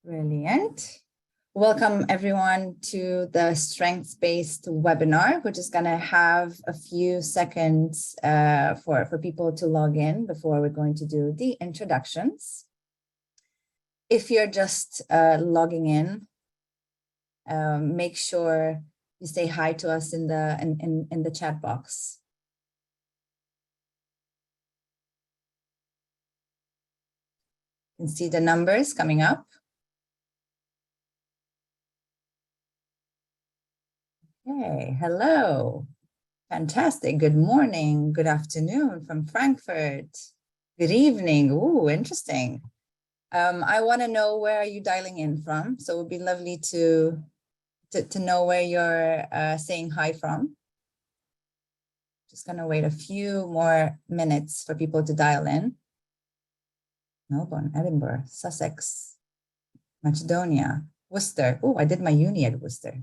Brilliant. Welcome everyone to the strengths-based webinar. We're just gonna have a few seconds for people to log in before we're going to do the introductions. If you're just logging in, make sure you say hi to us in the chat box. You can see the numbers coming up. Okay, hello. Fantastic. Good morning, good afternoon from Frankfurt. Good evening. Ooh, interesting. I want to know where are you dialing in from? So it would be lovely to know where you're saying hi from. Just going to wait a few more minutes for people to dial in. Melbourne, Edinburgh, Sussex, Macedonia, Worcester. Oh, I did my uni at Worcester.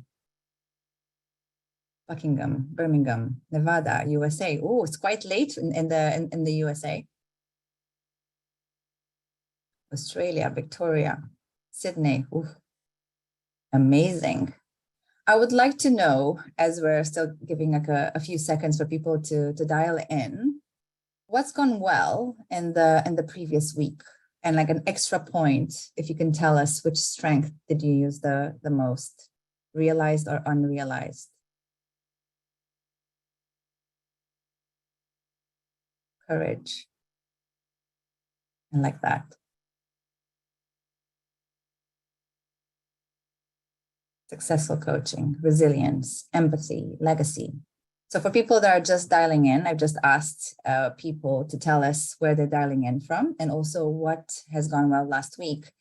Buckingham, Birmingham, Nevada, USA. Oh, it's quite late in the USA. Australia, Victoria, Sydney. Ooh, amazing. I would like to know, as we're still giving like a few seconds for people to dial in, what's gone well in the previous week, and like an extra point, if you can tell us which strength did you use the most, realized or unrealized? Courage. I like that. Successful coaching, resilience, empathy, legacy. So for people that are just dialing in, I've just asked people to tell us where they're dialing in from and also what has gone well last week,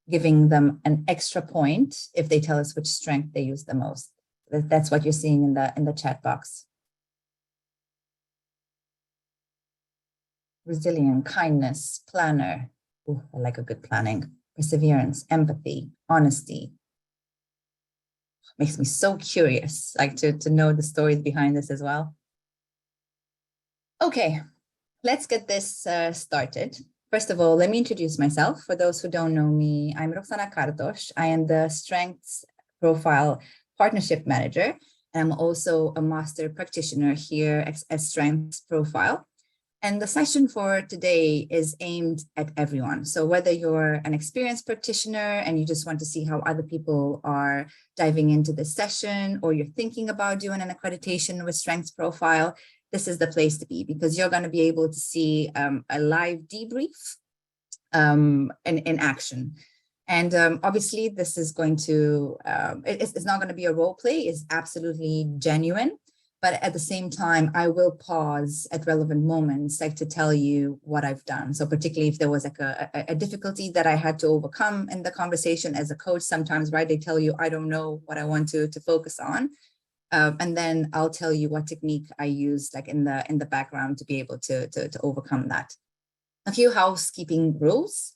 giving them an extra point if they tell us which strength they use the most. That's what you're seeing in the chat box. Resilient, kindness, planner. Ooh, I like a good planning. Perseverance, empathy, honesty. Makes me so curious, like to know the stories behind this as well. Okay, let's get this started. First of all, let me introduce myself. For those who don't know me, I'm Roxana Kardos. I am the Strengths Profile Partnership Manager. And I'm also a master practitioner here at Strengths Profile. And the session for today is aimed at everyone. So whether you're an experienced practitioner and you just want to see how other people are diving into this session, or you're thinking about doing an accreditation with Strengths Profile, this is the place to be, because you're going to be able to see a live debrief in action. And obviously this is going to, it's not going to be a role play, it's absolutely genuine. But at the same time, I will pause at relevant moments, like to tell you what I've done. So particularly if there was like a difficulty that I had to overcome in the conversation as a coach, sometimes, right, they tell you, I don't know what I want to focus on. And then I'll tell you what technique I used like in the background to be able to overcome that. A few housekeeping rules.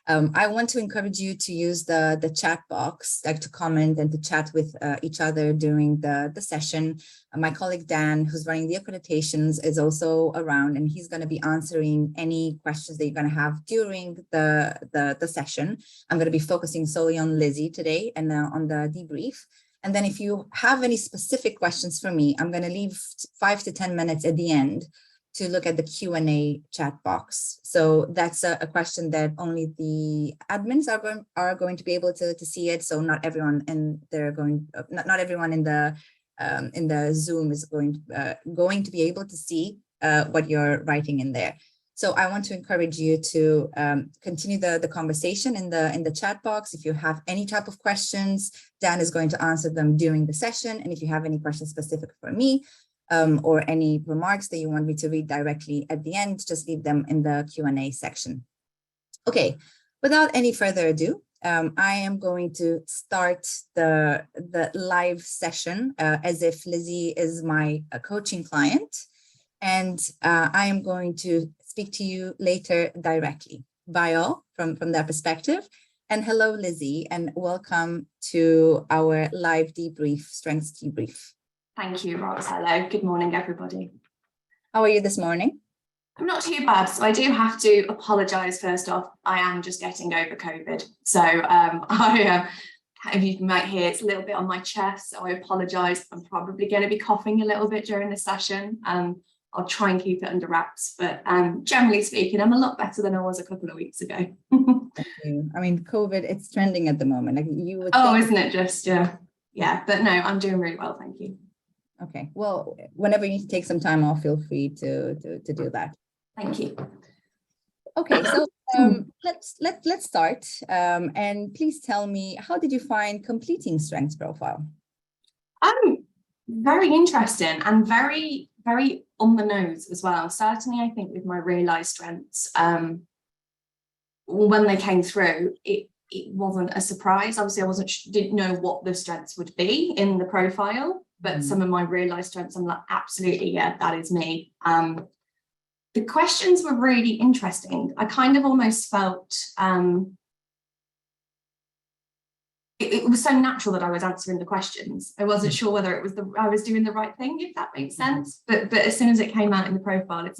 I want to encourage you to use the chat box, like to comment and to chat with each other during the session. My colleague Dan, who's running the accreditations, is also around, and he's going to be answering any questions that you're going to have during the session. I'm going to be focusing solely on Lizzie today and on the debrief. And then if you have any specific questions for me, I'm going to leave 5 to 10 minutes at the end to look at the Q&A chat box. So that's a question that only the admins are going to be able to see it. So not everyone not everyone in the Zoom is going to be able to see what you're writing in there. So I want to encourage you to continue the conversation in the chat box. If you have any type of questions, Dan is going to answer them during the session. And if you have any questions specific for me, or any remarks that you want me to read directly at the end, just leave them in the Q&A section. Okay, without any further ado, I am going to start the live session as if Lizzie is my coaching client, and I am going to speak to you later directly. Bye all from that perspective. And hello, Lizzie, and welcome to our live debrief, Strengths Debrief. Thank you, Rox. Hello. Good morning, everybody. How are you this morning? I'm not too bad. So I do have to apologise first off. I am just getting over COVID. So if you might hear, it's a little bit on my chest. So I apologise. I'm probably going to be coughing a little bit during the session. I'll try and keep it under wraps. But generally speaking, I'm a lot better than I was a couple of weeks ago. Thank you. I mean, COVID, it's trending at the moment. Like you would think... isn't it just? Yeah. But no, I'm doing really well. Thank you. Okay. Well, whenever you need to take some time off, feel free to do that. Thank you. Okay, so let's start. And please tell me, how did you find completing strengths profile? Very interesting and very, very on the nose as well. Certainly, I think with my realized strengths, when they came through, it wasn't a surprise. Obviously, didn't know what the strengths would be in the profile, but some of my realized strengths, I'm like, absolutely, yeah, that is me. The questions were really interesting. I kind of almost felt it was so natural that I was answering the questions. I wasn't sure whether it was I was doing the right thing, if that makes sense. But as soon as it came out in the profile, it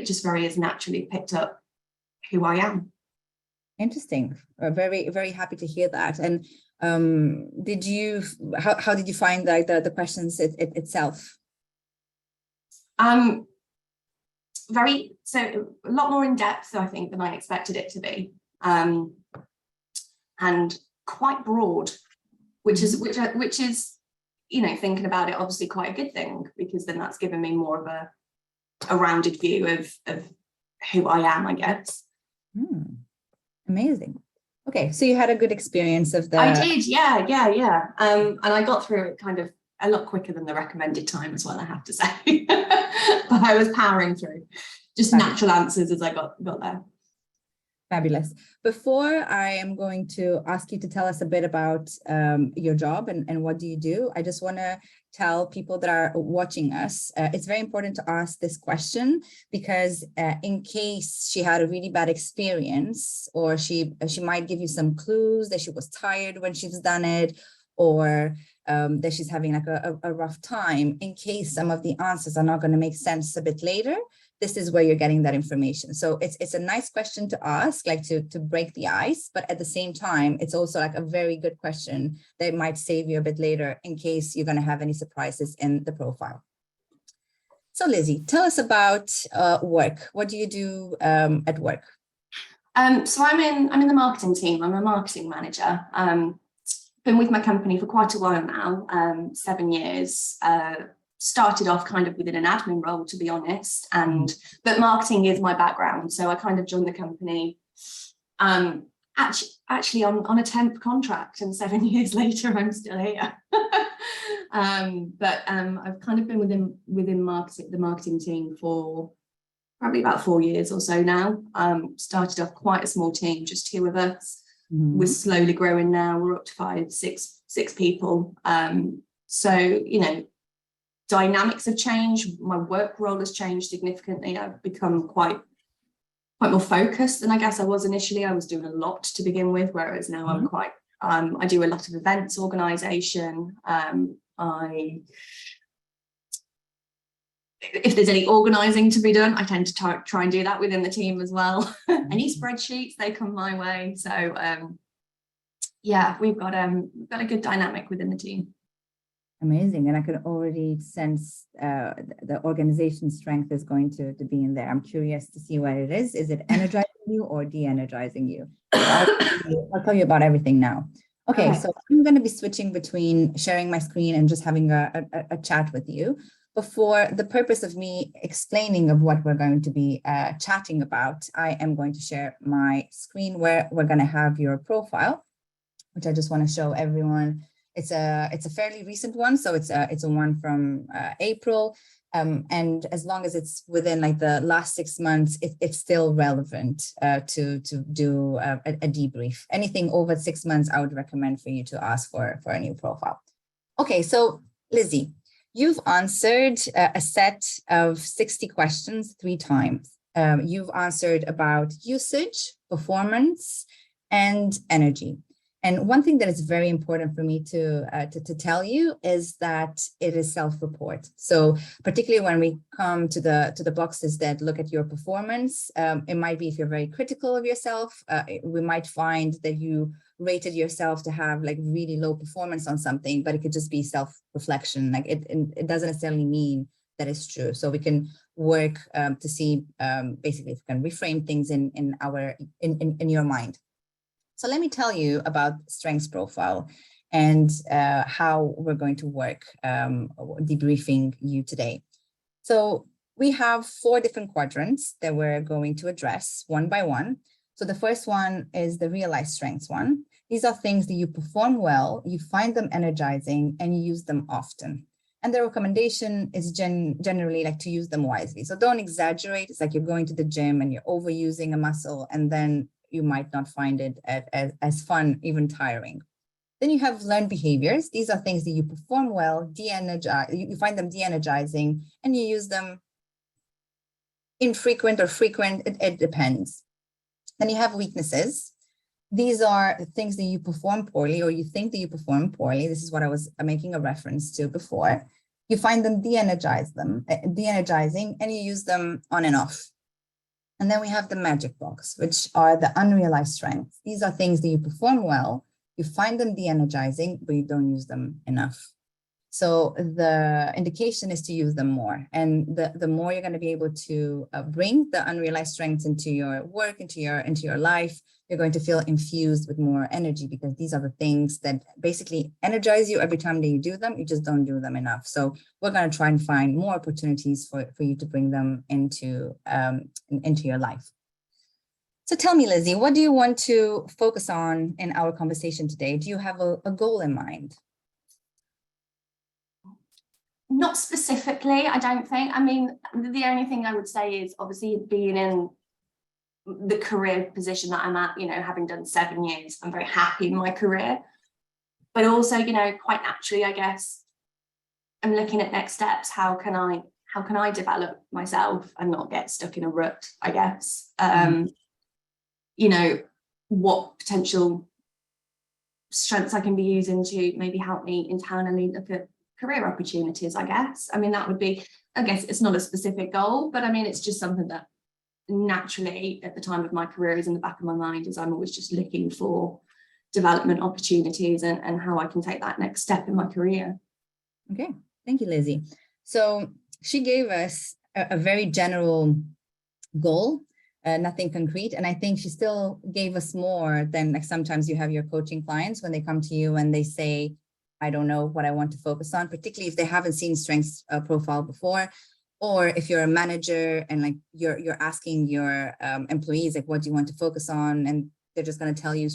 just very naturally picked up who I am. Interesting. Very, very happy to hear that. And how did you find the questions itself? So a lot more in depth, I think, than I expected it to be, and quite broad, which is thinking about it, obviously quite a good thing, because then that's given me more of a rounded view of who I am, I guess. Amazing. Okay, so you had a good experience of the... I did, yeah. And I got through it kind of a lot quicker than the recommended time as well, I have to say. But I was powering through, just natural answers as I got there. Fabulous. Before I am going to ask you to tell us a bit about your job and what do you do, I just want to tell people that are watching us, it's very important to ask this question, because in case she had a really bad experience, or she might give you some clues that she was tired when she's done it, or that she's having like a rough time, in case some of the answers are not going to make sense a bit later. This is where you're getting that information. So it's a nice question to ask, like to break the ice, but at the same time, it's also like a very good question that might save you a bit later in case you're going to have any surprises in the profile. So Lizzie, tell us about work. What do you do at work? So I'm in the marketing team. I'm a marketing manager. Been with my company for quite a while now, 7 years. Started off kind of within an admin role, to be honest, but marketing is my background. So I kind of joined the company actually on a temp contract, and 7 years later I'm still here. But I've kind of been within the marketing team for probably about 4 years or so now. Started off quite a small team, just 2 of us. We're slowly growing now. We're up to 6 people. So dynamics have changed. My work role has changed significantly. I've become quite more focused than I guess I was initially. I was doing a lot to begin with, whereas now I'm quite, I do a lot of events organisation. If there's any organising to be done, I tend to try and do that within the team as well. Any spreadsheets, they come my way. So yeah, we've got a good dynamic within the team. Amazing. And I can already sense the organization strength is going to be in there. I'm curious to see what it is. Is it energizing you or de-energizing you? I'll tell you about everything now. Okay, so I'm going to be switching between sharing my screen and just having a chat with you. For the purpose of me explaining of what we're going to be chatting about, I am going to share my screen where we're going to have your profile, which I just want to show everyone. It's a fairly recent one, so it's a one from April, and as long as it's within like the last 6 months, it's still relevant to do a debrief. Anything over 6 months, I would recommend for you to ask for a new profile. Okay, so Lizzie, you've answered a set of 60 questions 3 times. You've answered about usage, performance, and energy. And one thing that is very important for me to tell you is that it is self-report. So particularly when we come to the boxes that look at your performance, it might be if you're very critical of yourself, we might find that you rated yourself to have like really low performance on something, but it could just be self-reflection. Like it doesn't necessarily mean that it's true. So we can work to see basically if we can reframe things in your mind. So let me tell you about strengths profile and how we're going to work debriefing you today. So we have 4 different quadrants that we're going to address one by one. So the first one is the realized strengths one. These are things that you perform well, you find them energizing, and you use them often. And the recommendation is generally like to use them wisely. So don't exaggerate. It's like you're going to the gym and you're overusing a muscle, and then you might not find it as fun, even tiring. Then you have learned behaviors. These are things that you perform well, you find them de-energizing, and you use them infrequent or frequent, it depends. Then you have weaknesses. These are things that you perform poorly or you think that you perform poorly. This is what I was making a reference to before. You find them de-energizing, and you use them on and off. And then we have the magic box, which are the unrealized strengths. These are things that you perform well, you find them de-energizing, but you don't use them enough. So the indication is to use them more. And the more you're going to be able to bring the unrealized strengths into your work, into your life, you're going to feel infused with more energy, because these are the things that basically energize you every time that you do them. You just don't do them enough. So we're going to try and find more opportunities for you to bring them into your life. So tell me, Lizzie, what do you want to focus on in our conversation today? Do you have a goal in mind? Not specifically, I don't think. I mean, the only thing I would say is obviously being in the career position that I'm at, you know, having done 7 years, I'm very happy in my career. But also, you know, quite naturally, I guess, I'm looking at next steps. How can I develop myself and not get stuck in a rut, I guess? You know, what potential strengths I can be using to maybe help me internally look at career opportunities, I guess. I mean, that would be, I guess it's not a specific goal, but I mean, it's just something that naturally at the time of my career is in the back of my mind, as I'm always just looking for development opportunities and how I can take that next step in my career. Okay, thank you, Lizzie. So she gave us a very general goal, nothing concrete. And I think she still gave us more than, like, sometimes you have your coaching clients when they come to you and they say, I don't know what I want to focus on, particularly if they haven't seen strengths profile before, or if you're a manager and like you're asking your employees, like, what do you want to focus on? And they're just going to tell you,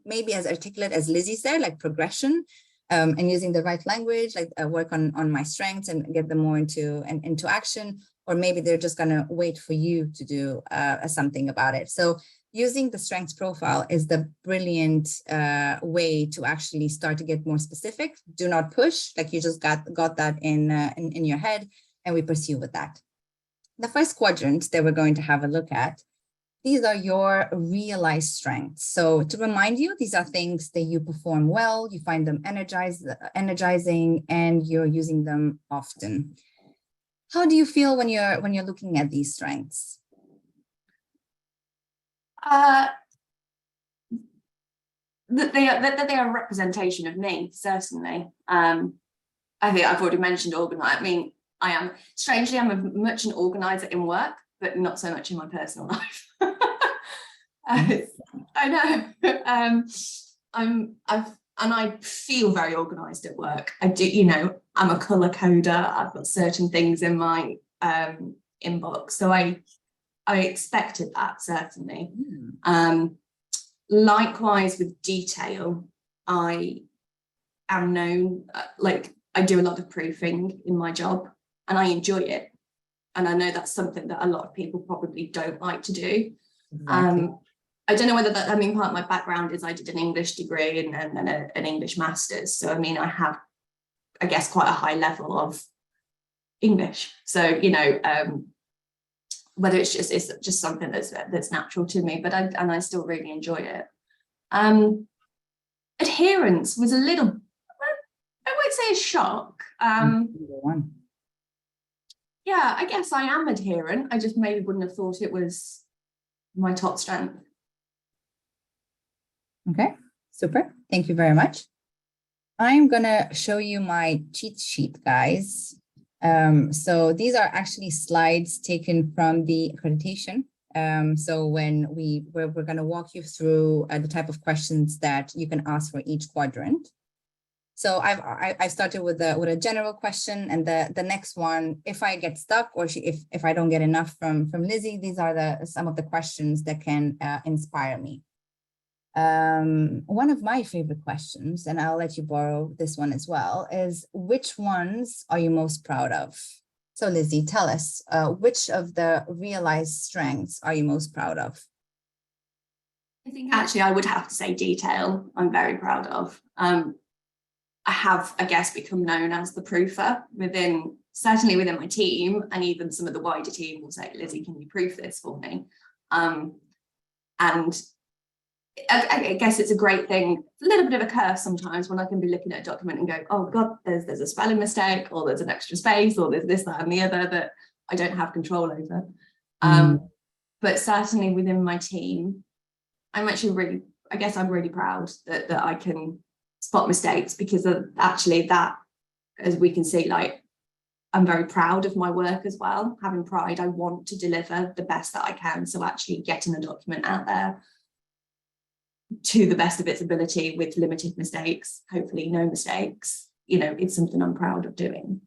maybe as articulate as Lizzie said, like progression, and using the right language, like work on my strengths and get them more into action. Or maybe they're just going to wait for you to do something about it. So using the strengths profile is the brilliant way to actually start to get more specific. Do not push, like you just got that in your head, and we pursue with that. The first quadrant that we're going to have a look at, these are your realized strengths. So to remind you, these are things that you perform well, you find them energizing, and you're using them often. How do you feel when you're looking at these strengths? That they are a representation of me, certainly. I think I've already mentioned organize. I mean, I'm much an organizer in work, but not so much in my personal life. I know. I feel very organized at work. I do, you know, I'm a color coder. I've got certain things in my inbox, so I expected that, certainly. Likewise with detail, I am known, like I do a lot of proofing in my job and I enjoy it. And I know that's something that a lot of people probably don't like to do. Exactly. I don't know whether that, I mean, part of my background is I did an English degree and an English master's. So, I mean, I have, I guess, quite a high level of English. So, you know, whether it's just something that's natural to me, but I still really enjoy it. Adherence was a little, I won't say a shock. Yeah, I guess I am adherent. I just maybe wouldn't have thought it was my top strength. Okay, super. Thank you very much. I'm gonna show you my cheat sheet, guys. So these are actually slides taken from the accreditation. So when we're gonna walk you through the type of questions that you can ask for each quadrant. So I started with a general question, and the next one, if I get stuck or if I don't get enough from Lizzie, these are some of the questions that can inspire me. One of my favorite questions, and I'll let you borrow this one as well, is which ones are you most proud of? So Lizzie, tell us, which of the realized strengths are you most proud of? I think actually I would have to say detail. I'm very proud of. I have, I guess, become known as the proofer certainly within my team, and even some of the wider team will say, Lizzie, can you proof this for me? And I guess it's a great thing, a little bit of a curse sometimes when I can be looking at a document and go, oh God, there's a spelling mistake, or there's an extra space, or there's this, that, and the other that I don't have control over. But certainly within my team, I'm actually I'm really proud that I can spot mistakes, because of actually that, as we can see, like, I'm very proud of my work as well. Having pride, I want to deliver the best that I can. So actually getting a document out there to the best of its ability with limited mistakes, hopefully no mistakes, it's something I'm proud of doing,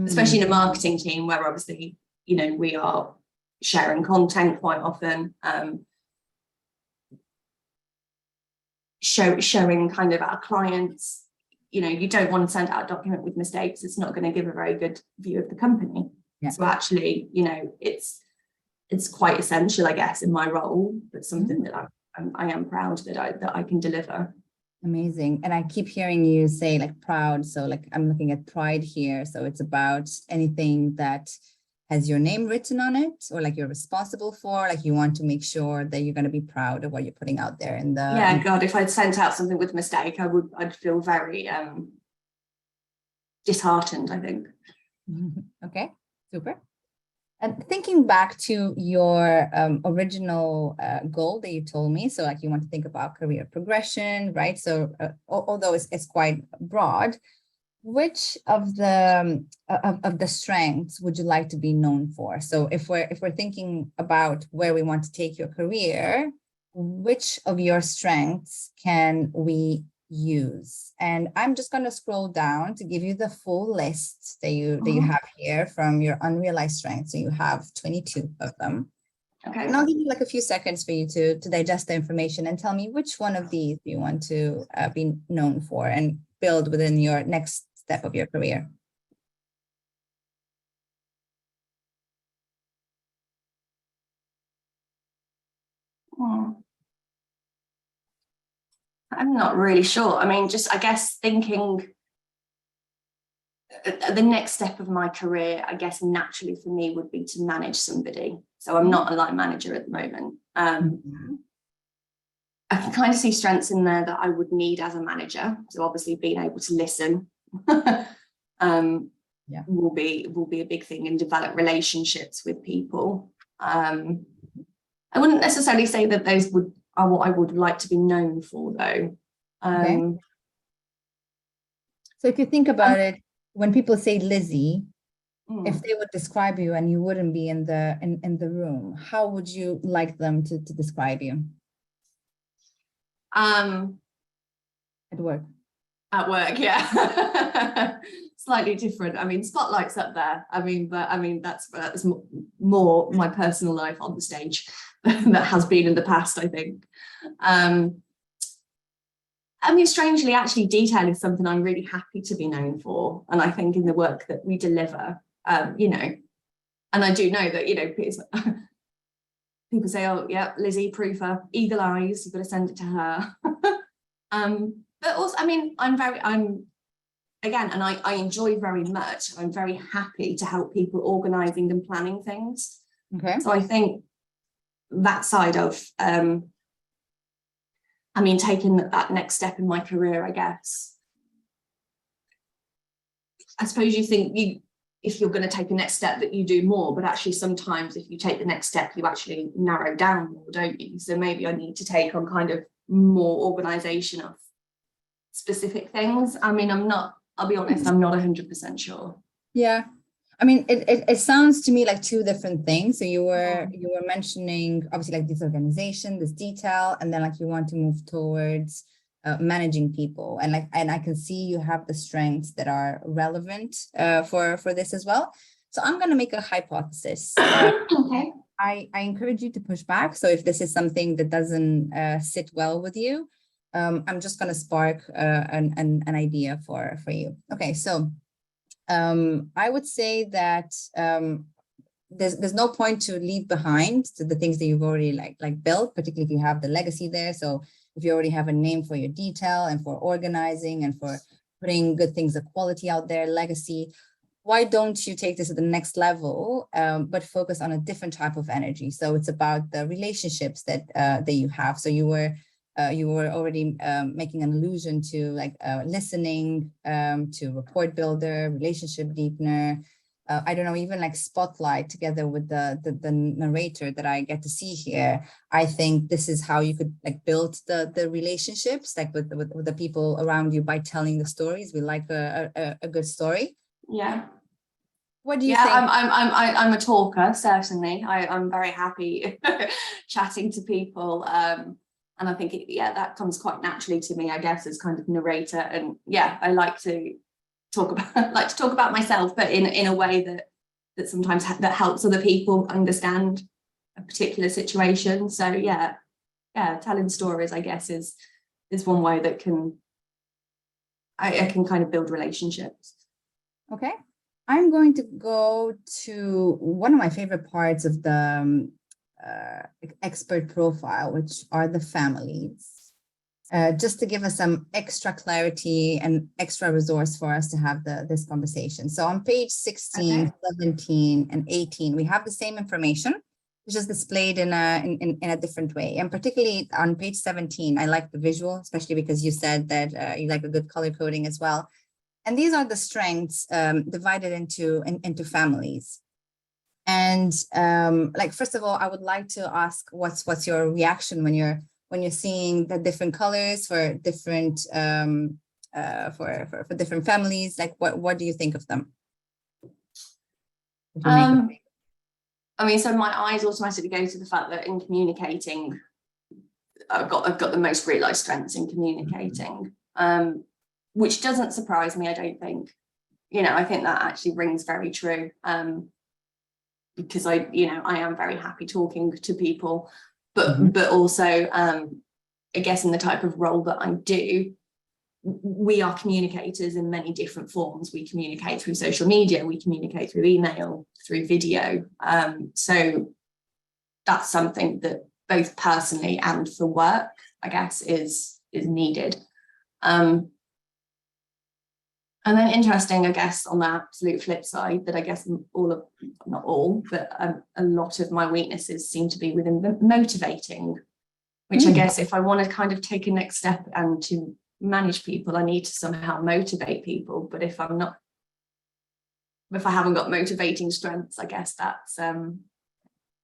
especially in a marketing team where obviously, we are sharing content quite often, showing kind of our clients, you don't want to send out a document with mistakes. It's not going to give a very good view of the company. Yeah. So actually, it's quite essential, I guess, in my role, but something that I am proud that I can deliver. Amazing. And I keep hearing you say like proud. So like I'm looking at pride here. So it's about anything that has your name written on it, or like you're responsible for, like you want to make sure that you're going to be proud of what you're putting out there in the. Yeah, God, if I'd sent out something with a mistake, I'd feel very disheartened, I think. Okay, super. And thinking back to your original goal that you told me, so like you want to think about career progression, right? So although it's quite broad, which of the strengths would you like to be known for? So if we're thinking about where we want to take your career, which of your strengths can we use? And I'm just going to scroll down to give you the full list that you have here from your unrealized strengths. So you have 22 of them. Okay. And I'll give you like a few seconds for you to digest the information and tell me which one of these you want to be known for and build within your next step of your career. I'm not really sure. I mean, I guess thinking the next step of my career, I guess naturally for me would be to manage somebody. So I'm not a line manager at the moment. I can kind of see strengths in there that I would need as a manager. So obviously being able to listen will be a big thing, and develop relationships with people. I wouldn't necessarily say that those are what I would like to be known for, though. Okay. So if you think about it, when people say Lizzie, if they would describe you and you wouldn't be in the room, how would you like them to describe you? At work. At work, yeah. Slightly different. I mean, spotlight's up there. That's more my personal life on the stage that has been in the past, I think. Strangely, actually, detail is something I'm really happy to be known for. And I think in the work that we deliver, and I do know that, people say, oh, yeah, Lizzie, proofer, eagle eyes, you've got to send it to her. But also, I enjoy very much, I'm very happy to help people organising and planning things. Okay. So I think that side of I mean, taking that next step in my career, I guess. I suppose you think if you're going to take the next step that you do more, but actually sometimes if you take the next step, you actually narrow down more, don't you? So maybe I need to take on kind of more organization of specific things. I mean, I'll be honest, I'm not 100% sure. Yeah. I mean, it sounds to me like two different things. So you were mentioning obviously like this organization, this detail, and then like you want to move towards managing people, and I can see you have the strengths that are relevant for this as well. So I'm going to make a hypothesis. Okay. I encourage you to push back. So if this is something that doesn't sit well with you, I'm just going to spark an idea for you. Okay, so I would say that there's no point to leave behind the things that you've already like built, particularly if you have the legacy there. So if you already have a name for your detail and for organizing and for putting good things of quality out there, legacy, why don't you take this to the next level, but focus on a different type of energy? So it's about the relationships that you have. So you were already making an allusion to like listening, to rapport builder, relationship deepener. I don't know, even like spotlight together with the narrator that I get to see here. I think this is how you could like build the relationships like with the people around you by telling the stories. We like a good story. Yeah. What do you think? I'm a talker, certainly. I'm very happy chatting to people. And I think that comes quite naturally to me, I guess, as kind of narrator. And yeah, I like to talk about myself, but in a way that sometimes that helps other people understand a particular situation. So yeah, telling stories, I guess, is one way that I can kind of build relationships. Okay, I'm going to go to one of my favorite parts of the expert profile, which are the families. Just to give us some extra clarity and extra resource for us to have this conversation. So on page 16, okay, 17, and 18, we have the same information, which is displayed in a different way. And particularly on page 17, I like the visual, especially because you said that you like a good color coding as well. And these are the strengths divided into families. And like, first of all, I would like to ask what's your reaction when you're seeing the different colors for different for different families. Like, what do you think of them? I mean, so my eyes automatically go to the fact that in communicating, I've got the most realized strengths in communicating, which doesn't surprise me. I don't think, I think that actually rings very true, because I am very happy talking to people. But also, I guess in the type of role that I do, we are communicators in many different forms. We communicate through social media, we communicate through email, through video. So that's something that both personally and for work, I guess, is needed. And then interesting, I guess, on the absolute flip side, that I guess not all, but a lot of my weaknesses seem to be within the motivating, which I guess if I want to kind of take a next step and to manage people, I need to somehow motivate people. But if I haven't got motivating strengths, I guess that's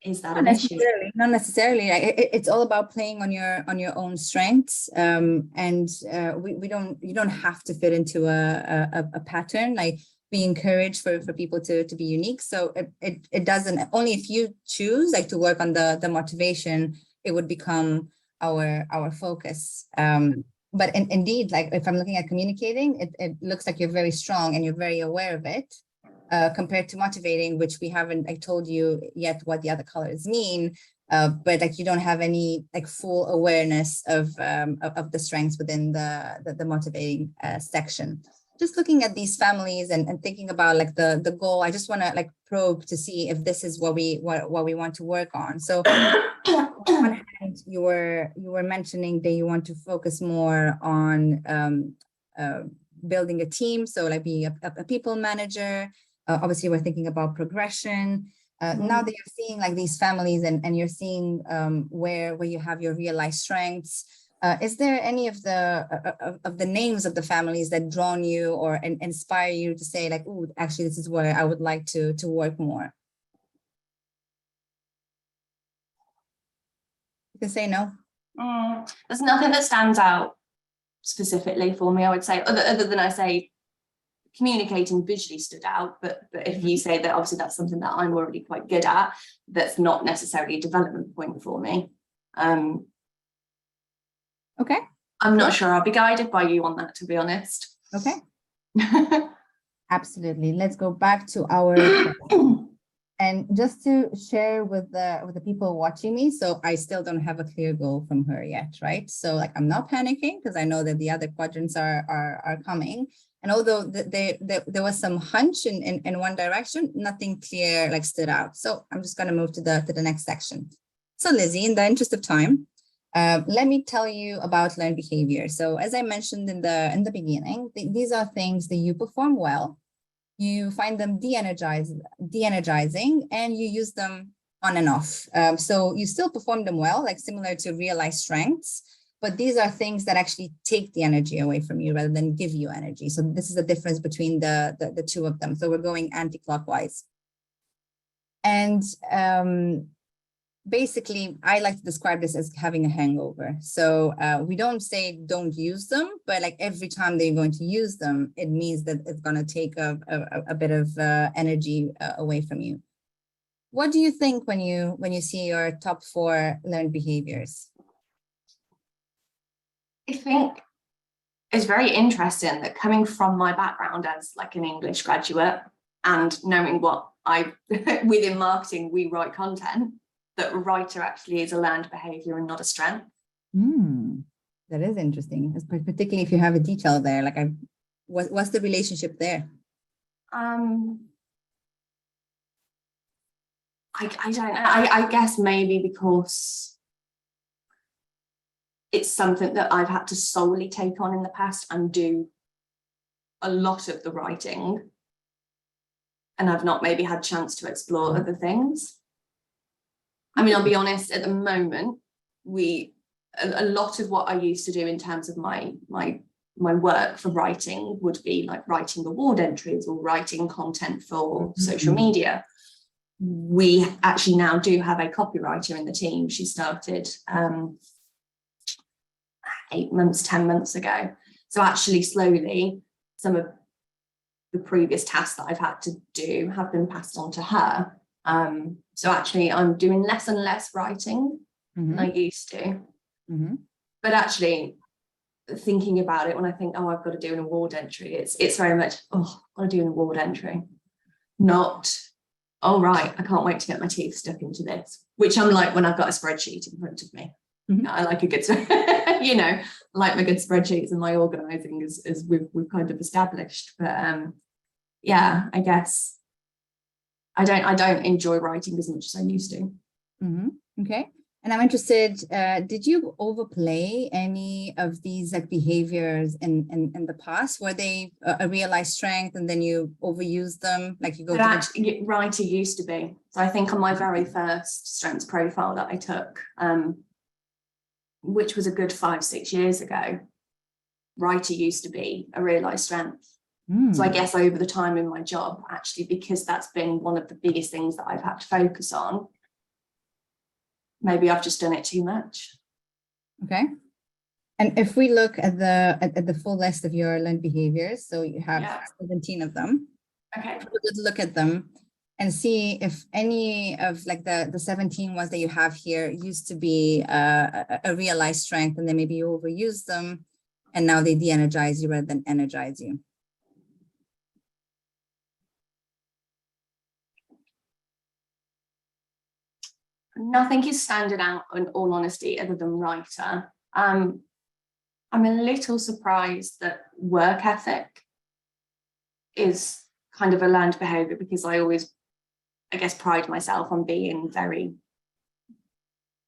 is that an issue? Not necessarily. It's all about playing on your own strengths, and you don't have to fit into a pattern. Like, we encourage for people to be unique. So it doesn't, only if you choose like to work on the motivation, it would become our focus. But indeed, like if I'm looking at communicating, it looks like you're very strong and you're very aware of it. Compared to motivating, which we haven't told you yet what the other colors mean, but like you don't have any like full awareness of the strengths within the motivating section. Just looking at these families and thinking about like the goal, I just want to like probe to see if this is what we want to work on. So on one hand, you were mentioning that you want to focus more on building a team, so like be a people manager. Obviously, we're thinking about progression. Now that you're seeing like these families and you're seeing where you have your realized strengths, Is there any of the names of the families that drawn you or inspire you to say like, oh, actually, this is where I would like to work more? You can say no. There's nothing that stands out specifically for me, I would say, other than I say communicating visually stood out, but if you say that, obviously that's something that I'm already quite good at, that's not necessarily a development point for me. Okay. I'm not sure I'll be guided by you on that, to be honest. Okay. Absolutely. Let's go back to our and just to share with the people watching me. So I still don't have a clear goal from her yet, right? So like I'm not panicking because I know that the other quadrants are coming. And although there was some hunch in one direction, nothing clear like stood out. So I'm just going to move to the next section. So Lizzie, in the interest of time, let me tell you about learned behavior. So as I mentioned in the beginning, these are things that you perform well, you find them de-energizing, and you use them on and off. So you still perform them well, like similar to realized strengths, but these are things that actually take the energy away from you rather than give you energy. So this is the difference between the two of them. So we're going anti-clockwise. And basically, I like to describe this as having a hangover. So we don't say don't use them, but like every time that you're going to use them, it means that it's going to take a bit of energy away from you. What do you think when you see your top 4 learned behaviors? I think it's very interesting that coming from my background as like an English graduate and knowing what within marketing, we write content, that writer actually is a learned behavior and not a strength. That is interesting, particularly if you have a detail there. Like, what's the relationship there? I don't know. I guess maybe because it's something that I've had to solely take on in the past and do a lot of the writing, and I've not maybe had a chance to explore other things. I mean, I'll be honest, at the moment, a lot of what I used to do in terms of my work for writing would be like writing award entries or writing content for social media. We actually now do have a copywriter in the team. She started 8 months, 10 months ago. So actually slowly, some of the previous tasks that I've had to do have been passed on to her. So actually I'm doing less and less writing than I used to. But actually thinking about it, when I think, oh, I've got to do an award entry, it's very much, oh, I've got to do an award entry. Not, oh, right, I can't wait to get my teeth stuck into this, which I'm like when I've got a spreadsheet in front of me. I like a good, you know, I like my good spreadsheets and my organizing as we've kind of established. But yeah, I guess I don't enjoy writing as much as I used to. Okay. And I'm interested, did you overplay any of these like behaviors in the past? Were they a realized strength and then you overuse them? Like you go to writer used to be. So I think on my very first strengths profile that I took, which was a good 5-6 years ago, writer used to be a realized strength. So I guess over the time in my job, actually, because that's been one of the biggest things that I've had to focus on, maybe I've just done it too much. Okay. And if we look at the full list of your learned behaviors, so you have 17 of them. Okay. We could look at them and see if any of like the 17 ones that you have here used to be a realized strength, and then maybe you overuse them and now they de-energize you rather than energize you. Nothing is standing out in all honesty other than writer. I'm a little surprised that work ethic is kind of a learned behavior, because I always, I guess, pride myself on being very,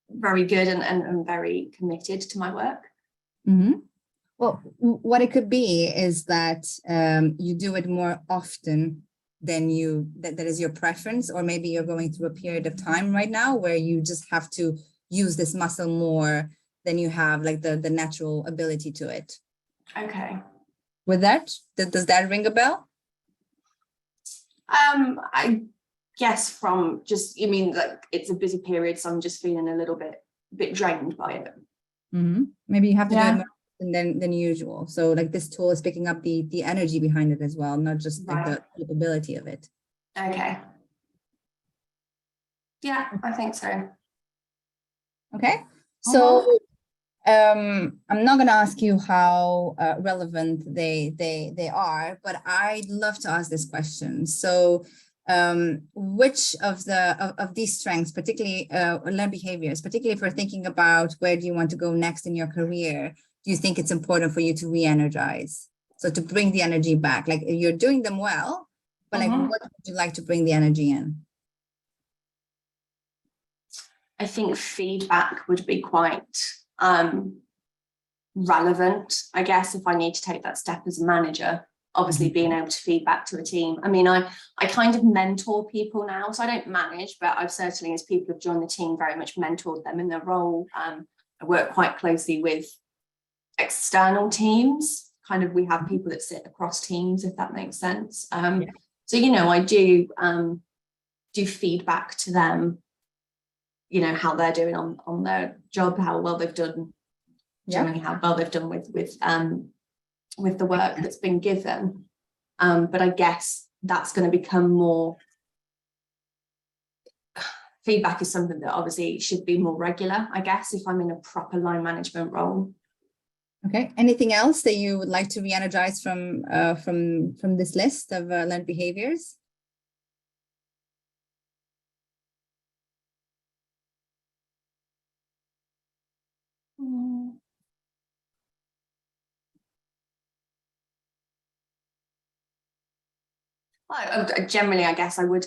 very good and very committed to my work. Well, what it could be is that you do it more often than that is your preference, or maybe you're going through a period of time right now where you just have to use this muscle more then you have like the natural ability to it. Okay. With that, does that ring a bell? I guess from just, you mean like it's a busy period, so I'm just feeling a little bit drained by it. Maybe you have to do it more than usual. So like this tool is picking up the energy behind it as well, not just like the capability of it. Okay. Yeah, I think so. Okay. So I'm not going to ask you how relevant they are, but I'd love to ask this question. So which of these strengths, particularly learned behaviors, particularly if we're thinking about where do you want to go next in your career, do you think it's important for you to re-energize? So to bring the energy back, like you're doing them well, but like what would you like to bring the energy in? I think feedback would be quite relevant, I guess, if I need to take that step as a manager. Obviously being able to feed back to a team. I mean, I kind of mentor people now, so I don't manage, but I've certainly, as people have joined the team, very much mentored them in their role. I work quite closely with external teams. Kind of, we have people that sit across teams, if that makes sense. So, you know, I do feedback to them, you know, how they're doing on their job, how well they've done, generally how well they've done with the work that's been given. But I guess that's going to become more, feedback is something that obviously should be more regular, I guess, if I'm in a proper line management role. Okay. Anything else that you would like to re-energize from this list of learned behaviors? Well, generally, I guess I would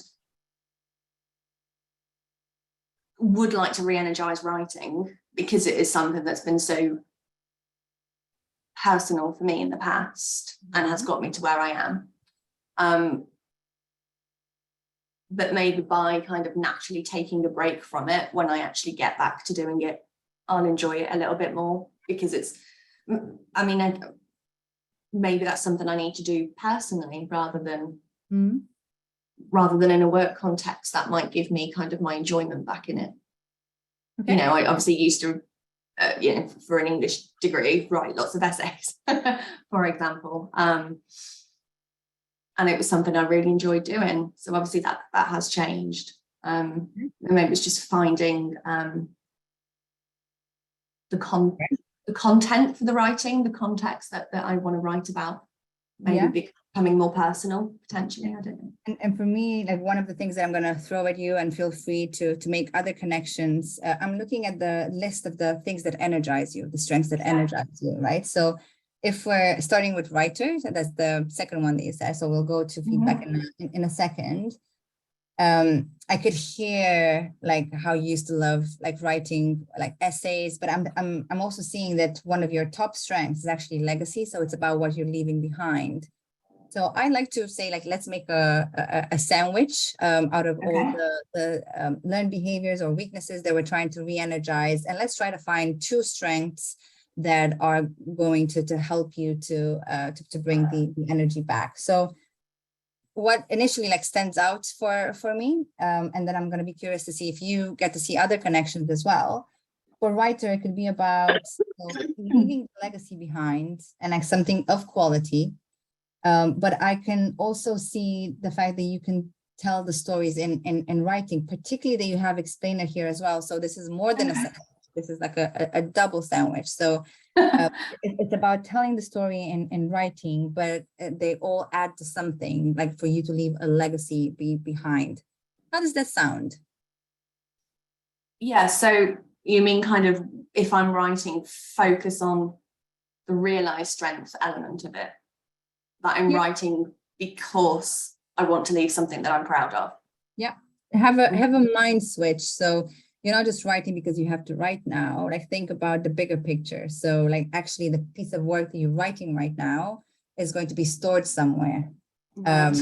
like to re-energize writing, because it is something that's been so personal for me in the past and has got me to where I am. But maybe by kind of naturally taking a break from it, when I actually get back to doing it, I'll enjoy it a little bit more, because it's, I mean, maybe that's something I need to do personally rather than in a work context. That might give me kind of my enjoyment back in it. Okay. You know, I obviously used to, you know, for an English degree, write lots of essays, for example. And it was something I really enjoyed doing. So obviously that has changed. And maybe it's just finding the content for the writing, the context that I want to write about, maybe becoming more personal, potentially. I don't know. And for me, like one of the things that I'm going to throw at you, and feel free to make other connections. I'm looking at the list of the things that energize you, the strengths that energize you, right? So if we're starting with writers, and that's the second one that you said, so we'll go to feedback in a second. I could hear like how you used to love like writing like essays, but I'm also seeing that one of your top strengths is actually legacy. So it's about what you're leaving behind. So I like to say, like, let's make a sandwich out of all the learned behaviors or weaknesses that we're trying to re-energize, and let's try to find two strengths that are going to help you to bring the energy back. So what initially like stands out for me, and then I'm going to be curious to see if you get to see other connections as well. For writer, it could be about leaving legacy behind and like something of quality. But I can also see the fact that you can tell the stories in writing, particularly that you have explainer here as well. So this is more than a sandwich. This is like a double sandwich. So it's about telling the story in writing, but they all add to something, like for you to leave a legacy behind. How does that sound? Yeah, so you mean kind of, if I'm writing, focus on the realized strength element of it, that I'm writing because I want to leave something that I'm proud of. Yeah, have a mind switch. So you're not just writing because you have to write now. Like think about the bigger picture. So like actually the piece of work that you're writing right now is going to be stored somewhere. Right,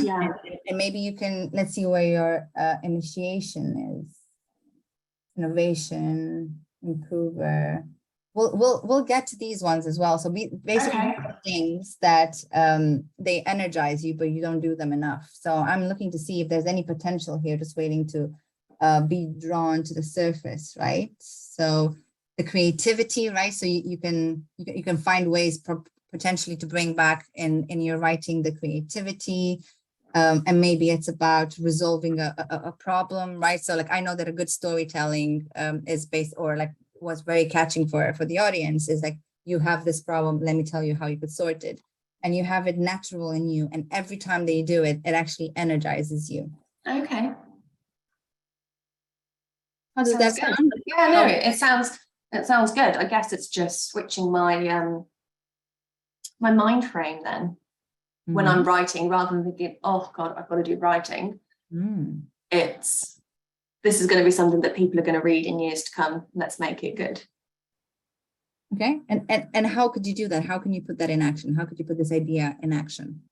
and maybe you can, let's see where your initiation is. Innovation, improver. We'll get to these ones as well. So basically Okay. things that they energize you, but you don't do them enough. So I'm looking to see if there's any potential here, just waiting to be drawn to the surface, right? So the creativity, right? So you can find ways potentially to bring back in your writing the creativity. And maybe it's about resolving a problem, right? So like I know that a good storytelling is based, or like was very catching for the audience is like, you have this problem, let me tell you how you could sort it. And you have it natural in you. And every time that you do it, it actually energizes you. Okay. How does that Sounds sound? good. Yeah, no, it sounds good. I guess it's just switching my mind frame then when I'm writing, rather than thinking, oh God, I've got to do writing. This is going to be something that people are going to read in years to come. Let's make it good. Okay. And how could you do that? How can you put that in action? How could you put this idea in action?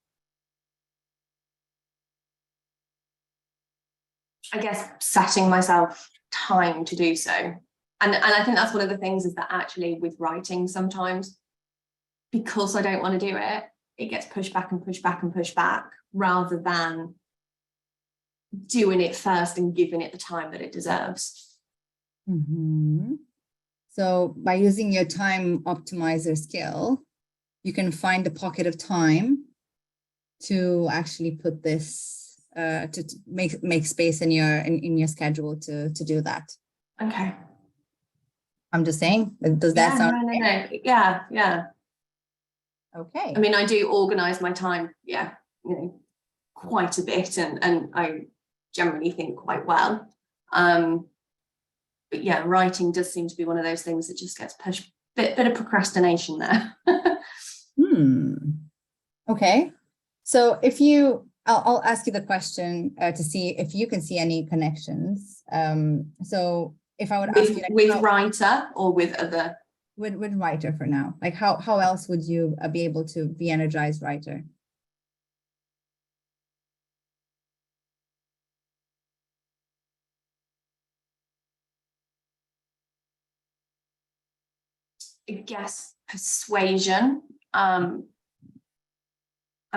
I guess setting myself time to do so. And I think that's one of the things, is that actually with writing, sometimes because I don't want to do it, it gets pushed back and pushed back and pushed back, rather than doing it first and giving it the time that it deserves. So by using your time optimizer skill, you can find a pocket of time to actually put this, to make space in your schedule to do that. Okay. I'm just saying, does that sound okay? No. Yeah. Okay. I mean, I do organize my time, quite a bit, and I generally think quite well. But yeah, writing does seem to be one of those things that just gets pushed. Bit of procrastination there. Okay. So I'll ask you the question to see if you can see any connections. So if I would ask you, with writer or with other? With writer for now, like how else would you be able to be energized writer? I guess persuasion. I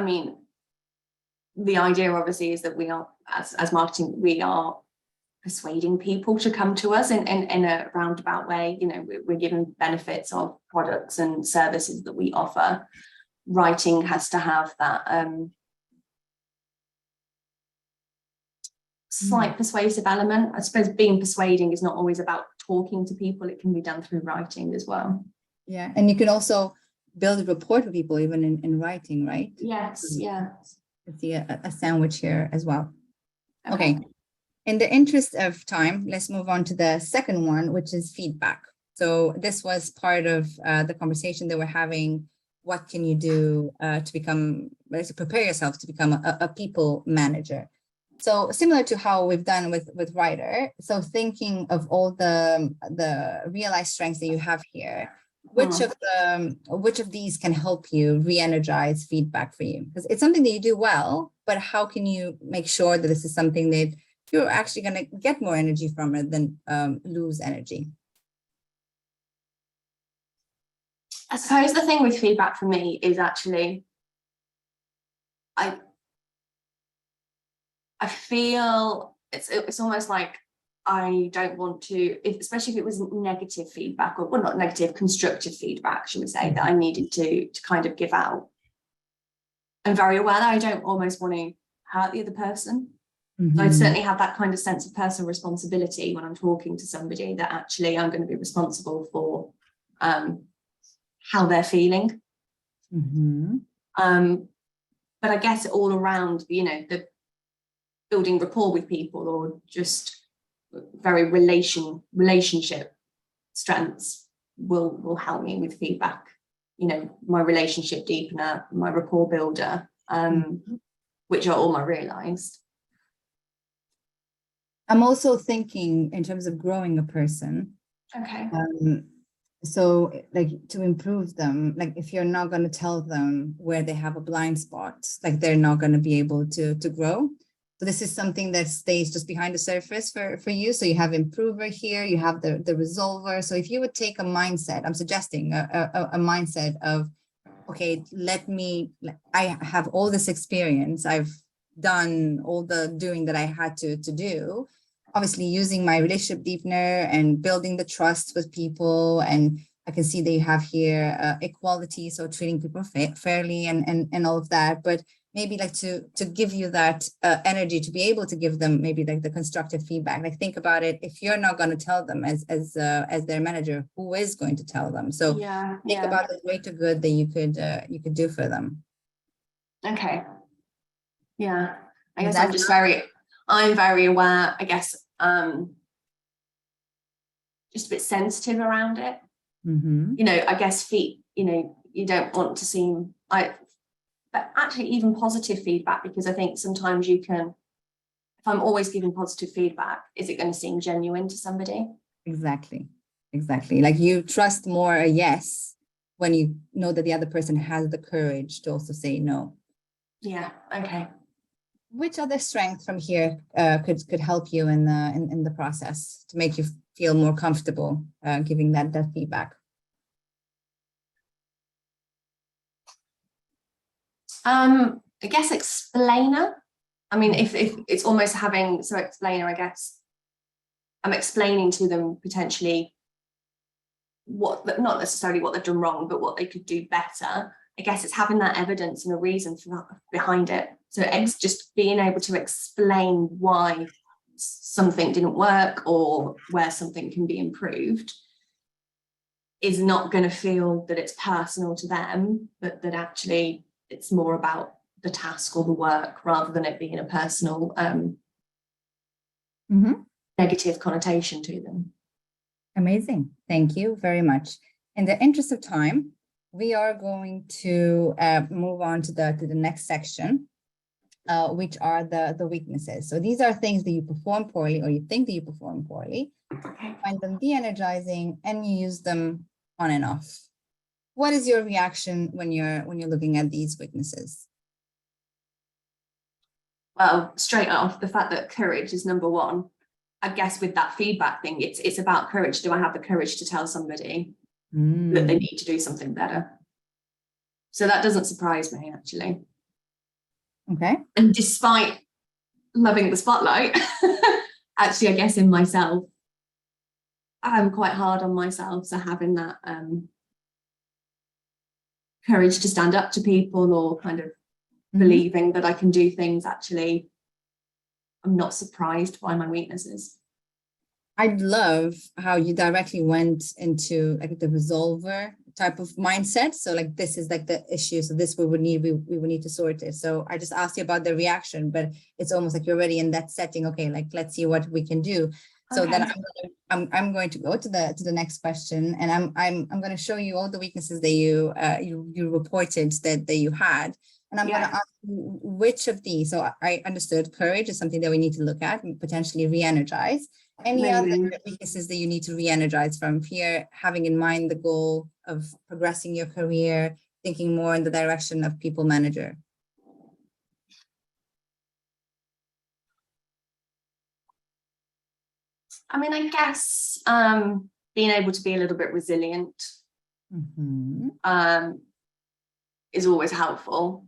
mean, the idea obviously is that we are, as marketing, we are persuading people to come to us in a roundabout way. We're given benefits of products and services that we offer. Writing has to have that slight persuasive element. I suppose being persuading is not always about talking to people. It can be done through writing as well. Yeah, and you can also build a rapport with people even in writing, right? Yes, yeah. I see a sandwich here as well. Okay. In the interest of time, let's move on to the second one, which is feedback. So this was part of the conversation that we're having. What can you do to prepare yourself to become a people manager? So similar to how we've done with writer. So thinking of all the realized strengths that you have here, which of these can help you re-energize feedback for you? Because it's something that you do well, but how can you make sure that this is something that you're actually going to get more energy from it than lose energy? I suppose the thing with feedback for me is actually, I feel it's almost like I don't want to, especially if it was negative feedback, or well, not negative, constructive feedback, should we say, that I needed to kind of give out. I'm very aware that I don't almost want to hurt the other person. I certainly have that kind of sense of personal responsibility when I'm talking to somebody, that actually I'm going to be responsible for how they're feeling. But I guess all around, the building rapport with people, or just very relationship strengths will help me with feedback. My relationship deepener, my rapport builder, which are all my realized. I'm also thinking in terms of growing a person. Okay. So like to improve them, like if you're not going to tell them where they have a blind spot, like they're not going to be able to grow. So this is something that stays just behind the surface for you. So you have improver here, you have the resolver. So if you would take a mindset, I'm suggesting a mindset of, okay, I have all this experience. I've done all the doing that I had to do, obviously using my relationship deepener and building the trust with people. And I can see that you have here equality, so treating people fairly and all of that. But maybe like to give you that energy to be able to give them maybe like the constructive feedback. Like think about it, if you're not going to tell them as their manager, who is going to tell them? So think about the greater good that you could do for them. Okay. Yeah, I guess I'm very aware, I guess, just a bit sensitive around it. You know, I guess you know, you don't want to seem but actually even positive feedback, because I think sometimes you can, if I'm always giving positive feedback, is it going to seem genuine to somebody? Exactly. Like you trust more a yes when you know that the other person has the courage to also say no. Yeah. Okay. Which other strength from here could help you in the process to make you feel more comfortable giving that feedback? I guess explainer. I mean, if it's almost having, so explainer, I guess I'm explaining to them potentially not necessarily what they've done wrong, but what they could do better. I guess it's having that evidence and a reason behind it. So it's just being able to explain why something didn't work or where something can be improved is not going to feel that it's personal to them, but that actually it's more about the task or the work rather than it being a personal negative connotation to them. Amazing. Thank you very much. In the interest of time, we are going to move on to the next section, which are the weaknesses. So these are things that you perform poorly or you think that you perform poorly. Okay. Find them de-energizing and you use them on and off. What is your reaction when you're looking at these weaknesses? Well, straight off, the fact that courage is number one. I guess with that feedback thing, it's about courage. Do I have the courage to tell somebody that they need to do something better? So that doesn't surprise me, actually. Okay. And despite loving the spotlight, actually, I guess in myself, I'm quite hard on myself. So having that courage to stand up to people or kind of believing that I can do things, actually, I'm not surprised by my weaknesses. I love how you directly went into like the resolver type of mindset. So like this is like the issue. So this we would need to sort it. So I just asked you about the reaction, but it's almost like you're already in that setting. Okay, like let's see what we can do. So then I'm going to go to the next question, and I'm going to show you all the weaknesses that you reported that you had. And I'm going to ask you which of these. So I understood courage is something that we need to look at and potentially re-energize. Any other weaknesses that you need to re-energize from here, having in mind the goal of progressing your career, thinking more in the direction of people manager? I mean, I guess being able to be a little bit resilient is always helpful.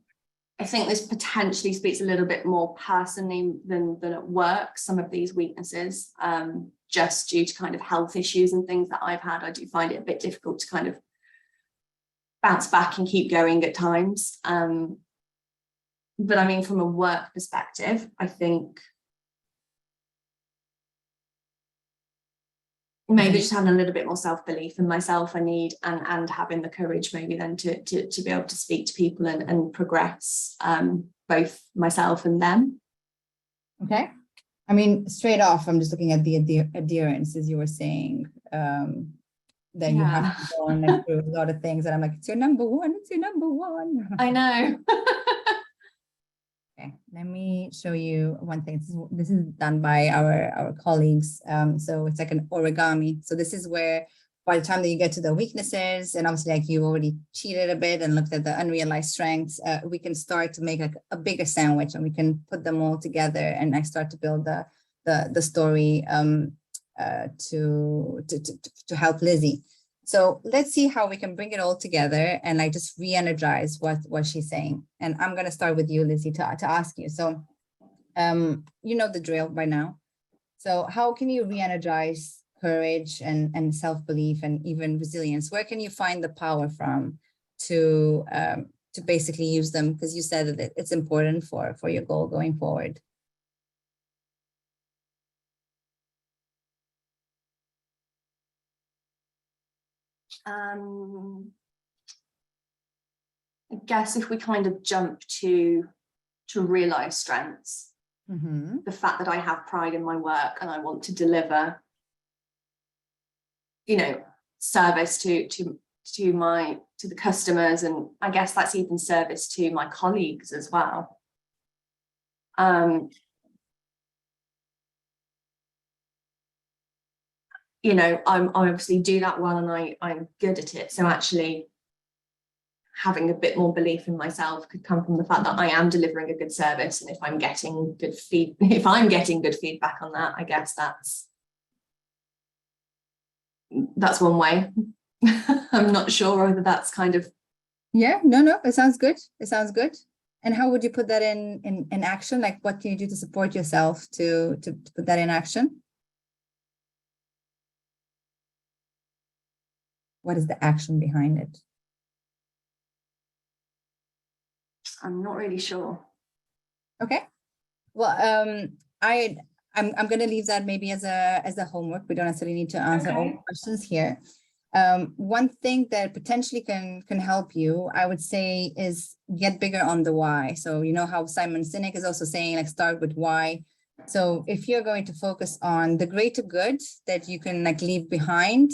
I think this potentially speaks a little bit more personally than at work, some of these weaknesses, just due to kind of health issues and things that I've had. I do find it a bit difficult to kind of bounce back and keep going at times. But I mean, from a work perspective, I think maybe just having a little bit more self-belief in myself I need, and having the courage maybe then to be able to speak to people and progress both myself and them. Okay. I mean, straight off, I'm just looking at the adherence, as you were saying, that you have to go on through a lot of things, and I'm like, it's your number one. I know. Okay, let me show you one thing. This is done by our colleagues. So it's like an origami. So this is where by the time that you get to the weaknesses, and obviously like you already cheated a bit and looked at the unrealized strengths, we can start to make like a bigger sandwich, and we can put them all together and I start to build the story to help Lizzie. So let's see how we can bring it all together and like just re-energize what she's saying. And I'm going to start with you, Lizzie, to ask you. So you know the drill by now. So how can you re-energize courage and self-belief and even resilience? Where can you find the power from to basically use them? Because you said that it's important for your goal going forward. I guess if we kind of jump to realize strengths, the fact that I have pride in my work and I want to deliver, you know, service to the customers, and I guess that's even service to my colleagues as well. You know, I obviously do that well and I'm good at it. So actually having a bit more belief in myself could come from the fact that I am delivering a good service. And if I'm getting good feedback on that, I guess that's one way. I'm not sure whether that's kind of. Yeah, no, it sounds good. It sounds good. And how would you put that in action? Like what can you do to support yourself to put that in action? What is the action behind it? I'm not really sure. Okay. Well, I'm going to leave that maybe as a homework. We don't necessarily need to answer all the questions here. One thing that potentially can help you, I would say, is get bigger on the why. So you know how Simon Sinek is also saying, like, start with why. So if you're going to focus on the greater good that you can like leave behind,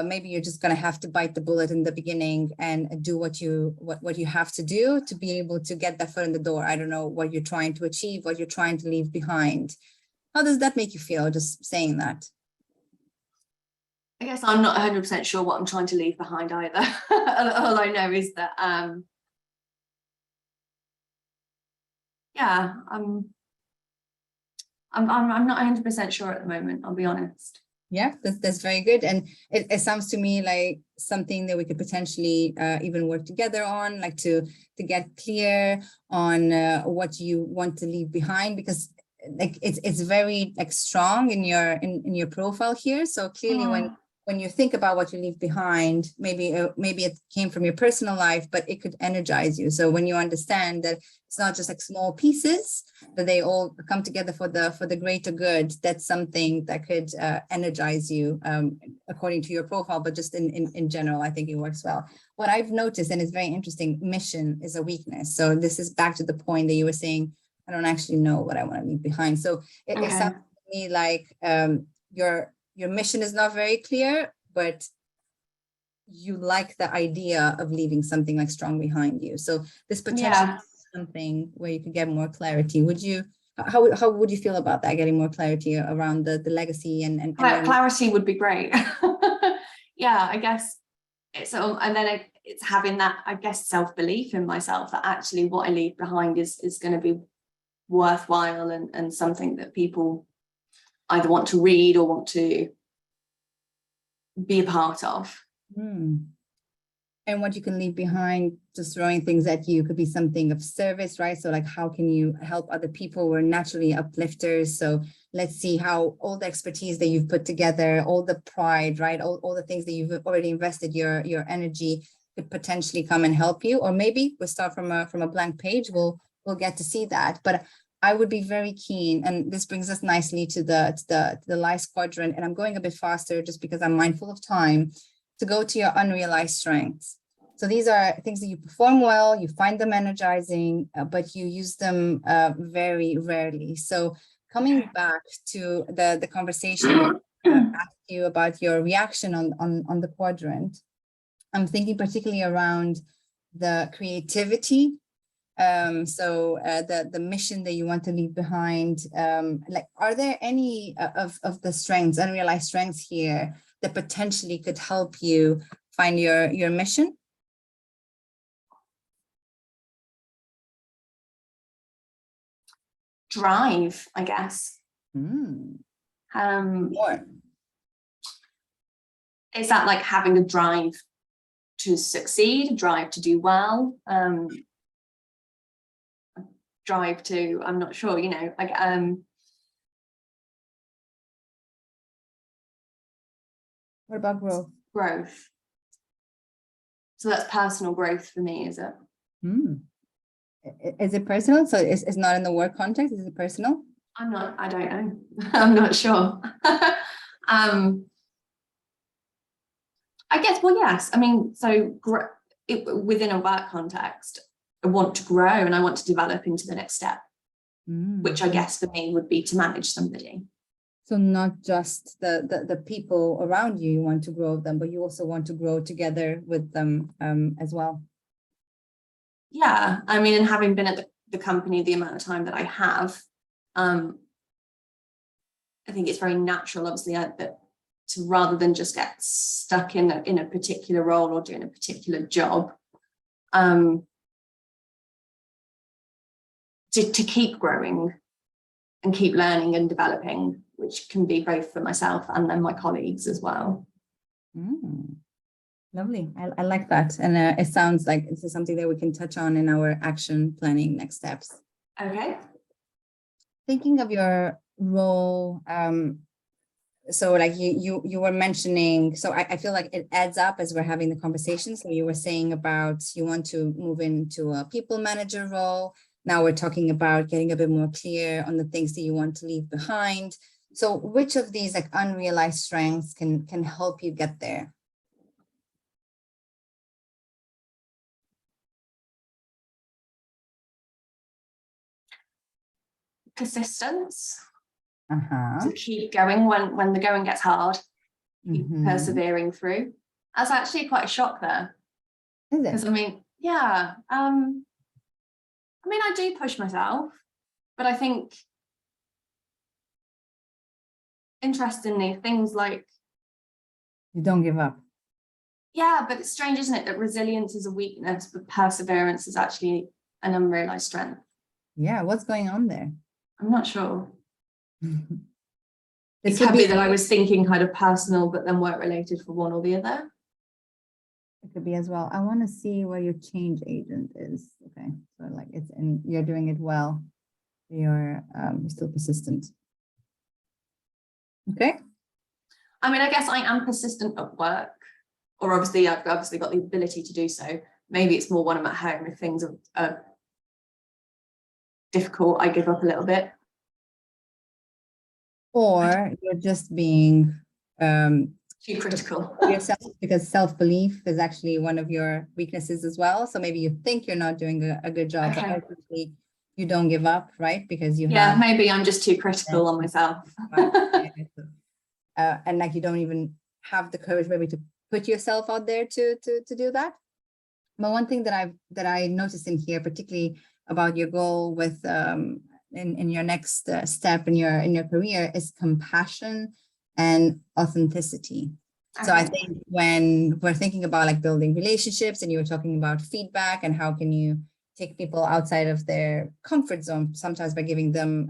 maybe you're just going to have to bite the bullet in the beginning and do what you have to do to be able to get that foot in the door. I don't know what you're trying to achieve, what you're trying to leave behind. How does that make you feel, just saying that? I guess I'm not 100% sure what I'm trying to leave behind either. All I know is that, yeah, I'm not 100% sure at the moment, I'll be honest. Yeah, that's very good. And it sounds to me like something that we could potentially even work together on, like to get clear on what you want to leave behind, because like it's very like strong in your profile here. So clearly when you think about what you leave behind, maybe it came from your personal life, but it could energize you. So when you understand that it's not just like small pieces, that they all come together for the greater good, that's something that could energize you according to your profile, but just in general, I think it works well. What I've noticed, and it's very interesting, mission is a weakness. So this is back to the point that you were saying, I don't actually know what I want to leave behind. So it sounds to me like your mission is not very clear, but you like the idea of leaving something like strong behind you. So this potentially is something where you could get more clarity. How would you feel about that, getting more clarity around the legacy and clarity would be great. Yeah, I guess it's and then it's having that, I guess, self-belief in myself that actually what I leave behind is going to be worthwhile and something that people either want to read or want to be a part of. And what you can leave behind, just throwing things at you, could be something of service, right? So like, how can you help other people? We're naturally uplifters. So let's see how all the expertise that you've put together, all the pride, right? All the things that you've already invested your energy could potentially come and help you. Or maybe we'll start from a blank page. We'll get to see that. But I would be very keen, and this brings us nicely to the lies quadrant, and I'm going a bit faster just because I'm mindful of time, to go to your unrealized strengths. So these are things that you perform well, you find them energizing, but you use them very rarely. So coming back to the conversation, asked you about your reaction on the quadrant, I'm thinking particularly around the creativity. So the mission that you want to leave behind, like, are there any of the strengths, unrealized strengths here that potentially could help you find your mission? Drive, I guess. More. Is that like having a drive to succeed, a drive to do well, drive to, I'm not sure, you know, like what about growth? Growth. So that's personal growth for me, is it? Is it personal? So it's not in the work context, is it personal? I don't know. I'm not sure. I guess, well, yes. I mean, so within a work context, I want to grow and I want to develop into the next step, which I guess for me would be to manage somebody. So not just the people around you, you want to grow them, but you also want to grow together with them as well. Yeah, I mean, and having been at the company the amount of time that I have, I think it's very natural, obviously, that to rather than just get stuck in a particular role or doing a particular job, to keep growing and keep learning and developing, which can be both for myself and then my colleagues as well. Lovely. I like that. And it sounds like this is something that we can touch on in our action planning next steps. Okay. Thinking of your role, so like you were mentioning, so I feel like it adds up as we're having the conversation. So you were saying about you want to move into a people manager role. Now we're talking about getting a bit more clear on the things that you want to leave behind. So which of these like unrealized strengths can help you get there? Persistence. To keep going when the going gets hard, keep persevering through. That's actually quite a shock there. Is it? Because I mean, yeah. I mean, I do push myself, but I think interestingly, things like you don't give up. Yeah, but it's strange, isn't it, that resilience is a weakness, but perseverance is actually an unrealized strength. Yeah, what's going on there? I'm not sure. It could be that I was thinking kind of personal, but then work related for one or the other. It could be as well. I want to see where your change agent is. Okay, so like it's in, you're doing it well. You're still persistent. Okay. I mean, I guess I am persistent at work, or obviously I've got the ability to do so. Maybe it's more when I'm at home. If things are difficult, I give up a little bit. Or you're just being too critical yourself, because self-belief is actually one of your weaknesses as well. So maybe you think you're not doing a good job, but ultimately you don't give up, right? Because you have, maybe I'm just too critical on myself. And like you don't even have the courage maybe to put yourself out there to do that. But one thing that I noticed in here, particularly about your goal with in your next step in your career, is compassion and authenticity. So I think when we're thinking about like building relationships, and you were talking about feedback and how can you take people outside of their comfort zone, sometimes by giving them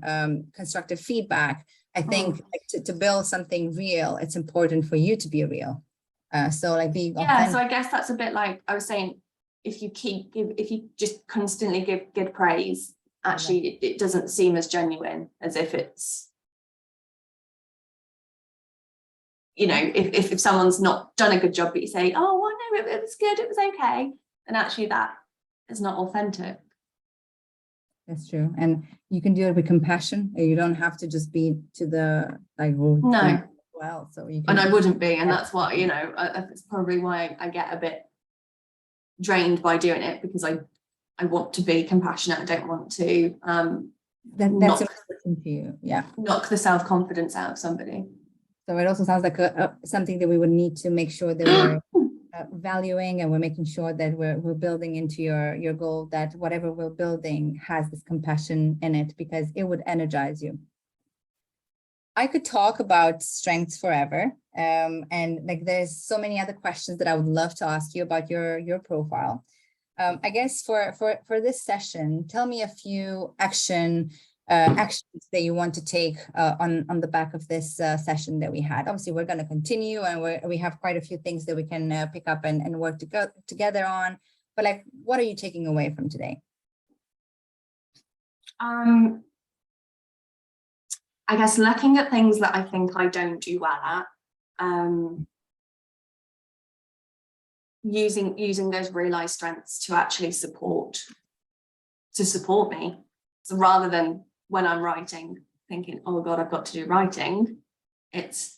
constructive feedback. I think like, to build something real, it's important for you to be real. So like being authentic. So I guess that's a bit like I was saying, if you just constantly give praise, actually it doesn't seem as genuine as if it's, you know, if someone's not done a good job, but you say, oh, well, no, it was good, it was okay, and actually that is not authentic. That's true. And you can do it with compassion. You don't have to just be to the like, no. Well, so you can, and I wouldn't be, and that's what, you know, it's probably why I get a bit drained by doing it, because I want to be compassionate. I don't want to that's important to you. Yeah, knock the self-confidence out of somebody. So it also sounds like something that we would need to make sure that we're valuing, and we're making sure that we're building into your goal, that whatever we're building has this compassion in it, because it would energize you. I could talk about strengths forever, And like there's so many other questions that I would love to ask you about your profile. I guess for this session, tell me a few actions that you want to take on the back of this session that we had. Obviously, we're going to continue, and we have quite a few things that we can pick up and work together on. But like, what are you taking away from today? I guess looking at things that I think I don't do well at, using those realized strengths to actually support me. So rather than when I'm writing thinking, oh God, I've got to do writing, it's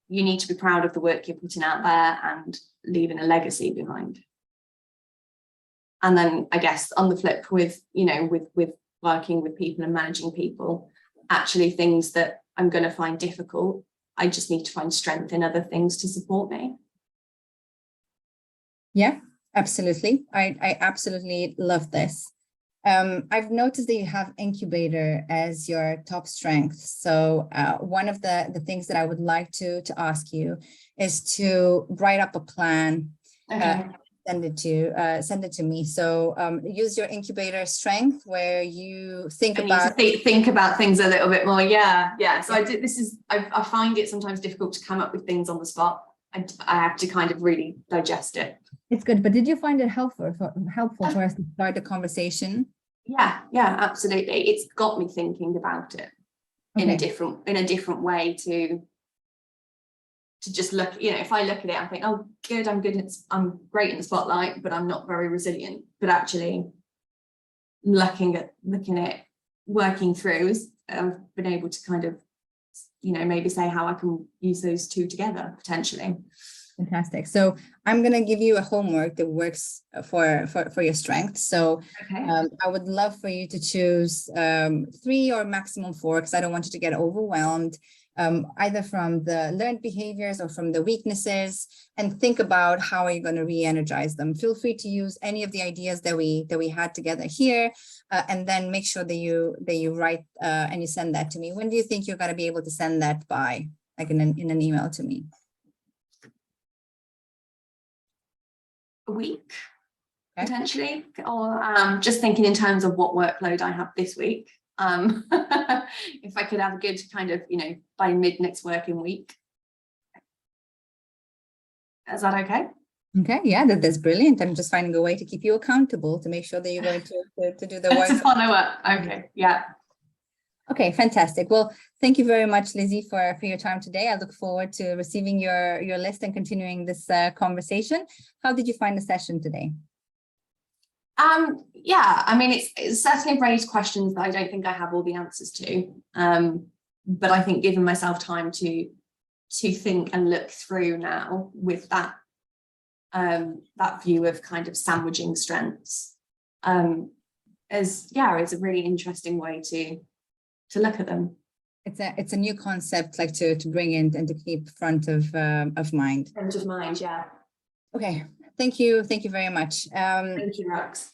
you need to be proud of the work you're putting out there and leaving a legacy behind. And then I guess on the flip with working with people and managing people, actually things that I'm going to find difficult, I just need to find strength in other things to support me. Yeah, absolutely. I absolutely love this. I've noticed that you have incubator as your top strength. So one of the things that I would like to ask you is to write up a plan. Okay. Send it to me. So use your incubator strength where you think about things a little bit more. Yeah. So I find it sometimes difficult to come up with things on the spot. I have to kind of really digest it. It's good, but did you find it helpful for us to start the conversation? Yeah, absolutely. It's got me thinking about it in a different way to just look, if I look at it, I think, oh, good, I'm great in the spotlight, but I'm not very resilient. But actually looking at working through, I've been able to kind of, maybe say how I can use those two together potentially. Fantastic. So I'm going to give you a homework that works for your strengths. So I would love for you to choose 3 or maximum 4, because I don't want you to get overwhelmed, either from the learned behaviors or from the weaknesses, and think about how are you going to re-energize them. Feel free to use any of the ideas that we had together here, and then make sure that you write and you send that to me. When do you think you're going to be able to send that by, like in an email to me? A week, potentially, or just thinking in terms of what workload I have this week. If I could have a good kind of, by mid next working week. Is that okay? Okay, yeah, that's brilliant. I'm just finding a way to keep you accountable to make sure that you're going to do the work. To follow up. Okay, yeah. Okay, fantastic. Well, thank you very much, Lizzie, for your time today. I look forward to receiving your list and continuing this conversation. How did you find the session today? Yeah, I mean, it's certainly raised questions that I don't think I have all the answers to. But I think giving myself time to think and look through now with that view of kind of sandwiching strengths is a really interesting way to look at them. It's a new concept, like to bring in and to keep front of mind. Front of mind, yeah. Okay, thank you very much. Thank you, Rox.